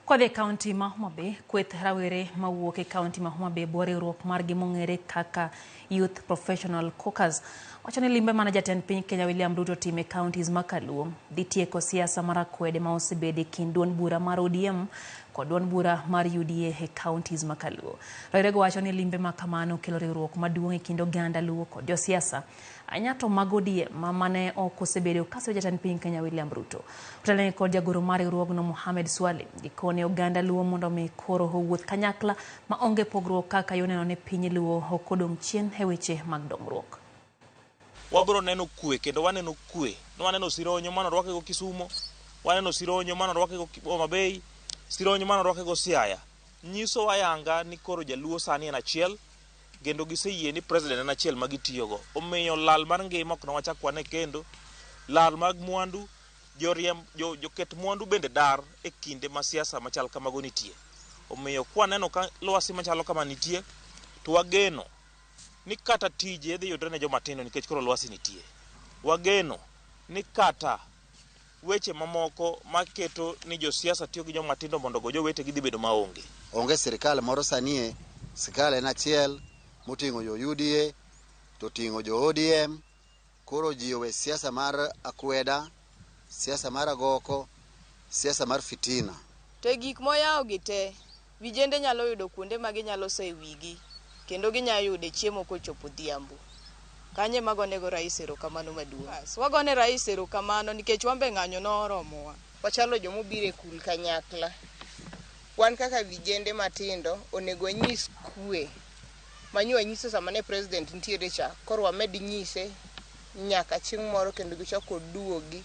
Kode County ma Homa Bay, kweth rawere mawuok e County ma Homa Bay riwruok margi mong'ere kaka Youth Professional Caucus. Wacho ni limbe mana jatend piny Kenya William Ruto time counties makaluo dhi tieko siasa mar akwede ma osebede kind duond bura mar ODM kod duond bura mar UDA e counties makaluo. Rawerego wacho ni limbe ma kamano kelo riwruok maduong' e kind oganda luo kod josiasa. Anyato mag ODM mane ok osebedo kaso jatend piny Kenya William Ruto. Utalene kod jagoro mar riwruogno Mohamed Swale gikone oganda luo mondo mi koro owuoth kanyakla ma onge pogruok kaka yoneno ne piny luo ok odong' chien e weche mag dongruok. Wabro neno kwe kendo waneno kwe. Waneno Sironyo mano rwake go Kisumo, waneno Sironyo mano rwake go Homa Bay, Sironyo mano rwake go Siaya. Nyiso wayanga ni koro jaluo sani en achiel kendo giseyie ni president en achiel magitiyogo. Omiyo lal mar ngima ok wachak wane kendo lal mag mwandu joket mwandu bende dar e kinde ma siasa machal kamago nitie. Omiyo kwaneno ka lwasi machalo kama nitie to wageno ni kata tije dhi yudre ne jomatindo nikech koro lwasi nitie. Wageno ni kata weche mamoko maketo ni josiasa tiyo gi jomatindo mondo go jowetegi dhi bedo maonge. Onge sirikal moro sanie, sirikal en achiel moting'o jo UDA to ting'o jo ODM. Koro ji owe siasa mar akweda, siasa mar agoko, siasa mar fitina. To gik moyawo gi te, vijende nyalo yudo kuonde ma ginyalo soe wigi kendo ginyalo yudo chiemo kochopo dhiambo. Kanye magonego rais erokamano maduong'. Wagone rais erokamano nikech wambe ng'anyo no oromowa. Wachalo jomo bire kul kanyakla. Wan kaka vijende matindo onego nyis kwe. Manyo nyiso sama ne president nitiere cha, koro wamed nyise nyaka chieng' moro kendo gichako duogi